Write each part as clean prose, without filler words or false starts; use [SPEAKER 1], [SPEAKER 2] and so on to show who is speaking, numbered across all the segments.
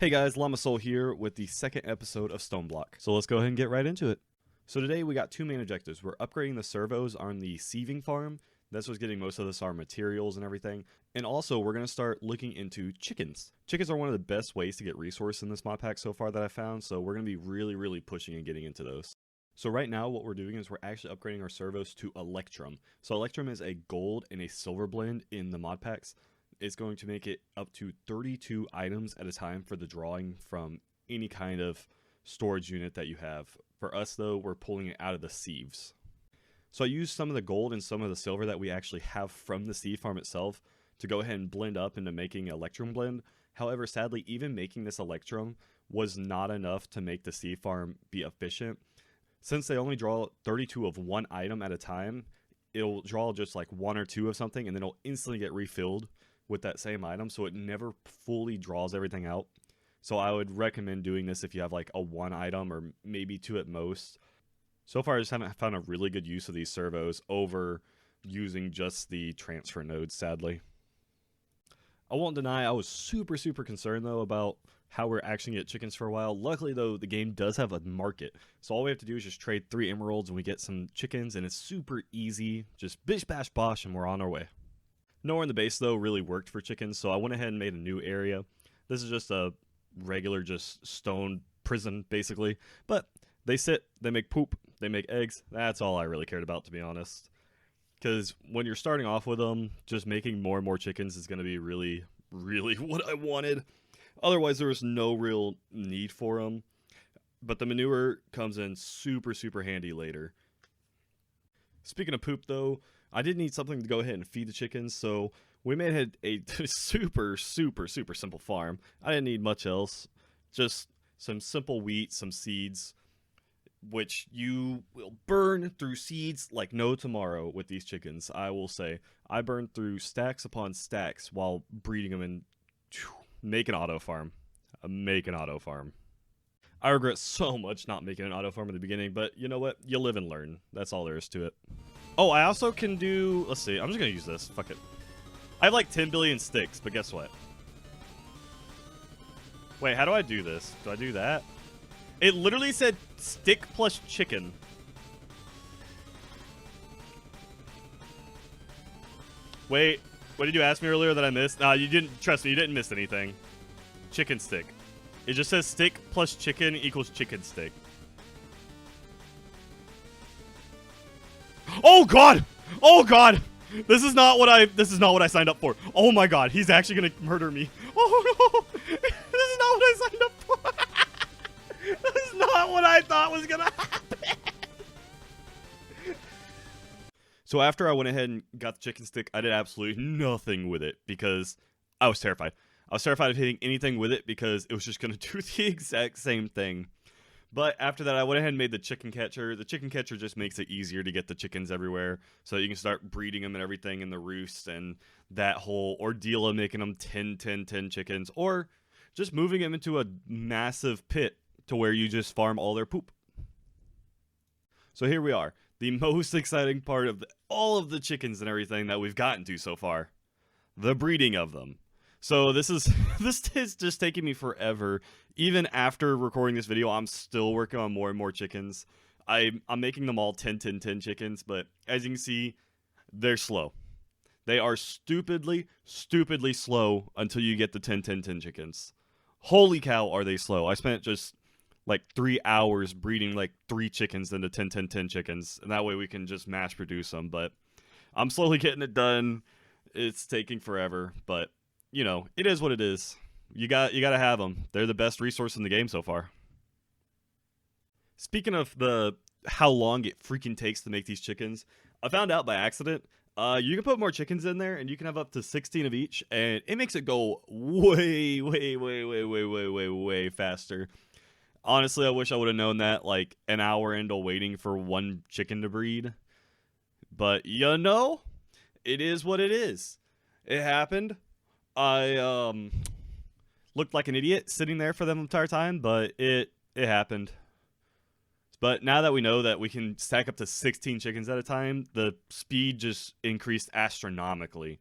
[SPEAKER 1] Hey guys, Llama Soul here with the second episode of Stoneblock. So let's go ahead and get right into it. So today we got two main objectives. We're upgrading the servos on the sieving farm. That's what's getting most of this, our materials and everything. And also we're going to start looking into chickens. Chickens are one of the best ways to get resource in this mod pack so far that I found. So we're going to be really pushing and getting into those. So right now what we're doing is we're actually upgrading our servos to Electrum. So Electrum is a gold and a silver blend in the mod packs. It's going to make it up to 32 items at a time for the drawing from any kind of storage unit that you have. For us though, we're pulling it out of the sieves. So I used some of the gold and some of the silver that we actually have from the sieve farm itself to go ahead and blend up into making Electrum blend. However, sadly, even making this Electrum was not enough to make the sieve farm be efficient. Since they only draw 32 of one item at a time, it'll draw just like one or two of something and then it'll instantly get refilled with that same item, so it never fully draws everything out. So I would recommend doing this if you have like a one item or maybe two at most. So far I just haven't found a really good use of these servos over using just the transfer nodes, sadly. I won't deny I was super concerned though about how we're actually gonna get chickens for a while. Luckily though, the game does have a market, so all we have to do is just trade 3 emeralds and we get some chickens, and it's super easy. Just bish bash bosh and we're on our way. Nowhere in the base though really worked for chickens, so I went ahead and made a new area. This is just a regular just stone prison basically, but they sit, they make poop, they make eggs. That's all I really cared about, to be honest, because when you're starting off with them, just making more and more chickens is going to be really what I wanted. Otherwise there was no real need for them, but the manure comes in super handy later. Speaking of poop though, I did need something to go ahead and feed the chickens, so we made a super simple farm. I didn't need much else. Just some simple wheat, some seeds, which you will burn through seeds like no tomorrow with these chickens. I will say, I burned through stacks upon stacks while breeding them and make an auto farm. Make an auto farm. I regret so much not making an auto farm in the beginning, but you know what? You live and learn. That's all there is to it. Oh, I also can do... Let's see. I'm just going to use this. Fuck it. I have like 10 billion sticks, but guess what? Wait, how do I do this? Do I do that? It literally said stick plus chicken. Wait, what did you ask me earlier that I missed? Nah, you didn't. Trust me, you didn't miss anything. Chicken stick. It just says stick plus chicken equals chicken stick. Oh god! Oh god! This is not what I signed up for. Oh my god, he's actually gonna murder me. Oh no! This is not what I signed up for. This is not what I thought was gonna happen. So after I went ahead and got the chicken stick, I did absolutely nothing with it because I was terrified. I was terrified of hitting anything with it because it was just gonna do the exact same thing. But after that, I went ahead and made the chicken catcher. The chicken catcher just makes it easier to get the chickens everywhere, so you can start breeding them and everything in the roost, and that whole ordeal of making them 10 chickens, or just moving them into a massive pit to where you just farm all their poop. So here we are, the most exciting part of all of the chickens and everything that we've gotten to so far, the breeding of them. So this is just taking me forever. Even after recording this video, I'm still working on more and more chickens. I'm making them all 10 chickens, but as you can see, they're slow. They are stupidly slow until you get the 10 chickens. Holy cow, are they slow. I spent just like 3 hours breeding like 3 chickens into 10 chickens, and that way we can just mass produce them. But I'm slowly getting it done. It's taking forever, but you know, it is what it is. You gotta have them. They're the best resource in the game so far. Speaking of how long it freaking takes to make these chickens, I found out by accident. You can put more chickens in there, and you can have up to 16 of each, and it makes it go way faster. Honestly, I wish I would have known that like an hour into waiting for one chicken to breed. But you know, it is what it is. It happened. I looked like an idiot sitting there for the entire time, but it happened. But now that we know that we can stack up to 16 chickens at a time, the speed just increased astronomically.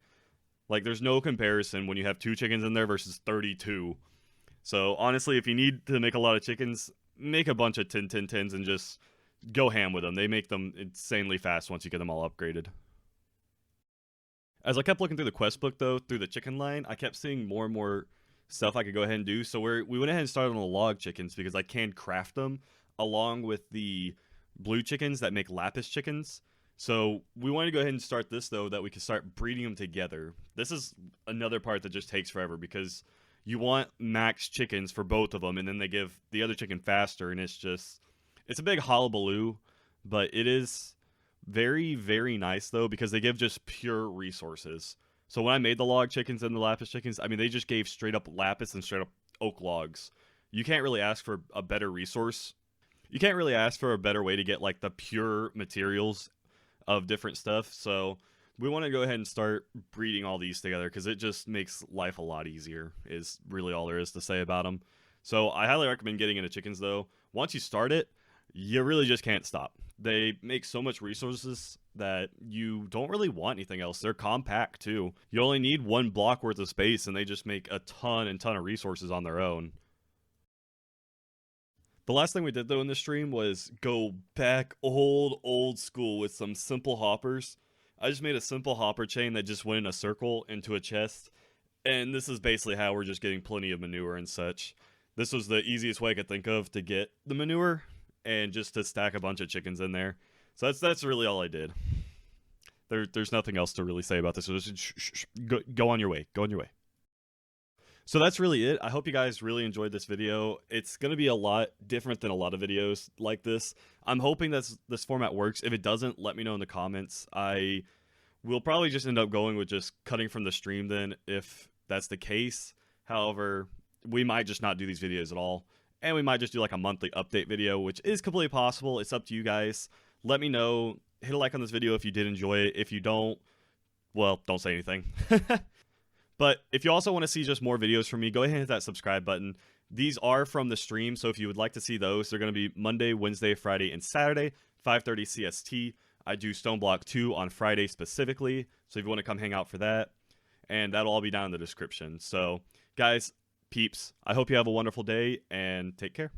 [SPEAKER 1] Like, there's no comparison when you have 2 chickens in there versus 32. So honestly, if you need to make a lot of chickens, make a bunch of 10 and just go ham with them. They make them insanely fast once you get them all upgraded. As I kept looking through the quest book, though, through the chicken line, I kept seeing more and more stuff I could go ahead and do. So we went ahead and started on the log chickens because I can craft them along with the blue chickens that make lapis chickens. So we wanted to go ahead and start this, though, that we could start breeding them together. This is another part that just takes forever because you want max chickens for both of them, and then they give the other chicken faster, and it's a big hullabaloo, but it is very, very nice, though, because they give just pure resources. So when I made the log chickens and the lapis chickens, I mean, they just gave straight up lapis and straight up oak logs. You can't really ask for a better resource. You can't really ask for a better way to get, like, the pure materials of different stuff. So we want to go ahead and start breeding all these together because it just makes life a lot easier, is really all there is to say about them. So I highly recommend getting into chickens, though. Once you start it, you really just can't stop. They make so much resources that you don't really want anything else. They're compact, too. You only need one block worth of space, and they just make a ton of resources on their own. The last thing we did, though, in this stream was go back old school with some simple hoppers. I just made a simple hopper chain that just went in a circle into a chest, and this is basically how we're just getting plenty of manure and such. This was the easiest way I could think of to get the manure, and just to stack a bunch of chickens in there. So that's really all I did. There's nothing else to really say about this. So just go on your way. Go on your way. So that's really it. I hope you guys really enjoyed this video. It's going to be a lot different than a lot of videos like this. I'm hoping that this format works. If it doesn't, let me know in the comments. I will probably just end up going with just cutting from the stream then, if that's the case. However, we might just not do these videos at all. And we might just do like a monthly update video, which is completely possible. It's up to you guys. Let me know. Hit a like on this video if you did enjoy it. If you don't, well, don't say anything. But if you also want to see just more videos from me, go ahead and hit that subscribe button. These are from the stream, so if you would like to see those, they're going to be Monday, Wednesday, Friday, and Saturday, 5:30 CST. I do Stoneblock 2 on Friday specifically, so if you want to come hang out for that, and that'll all be down in the description. So, guys, peeps, I hope you have a wonderful day, and take care.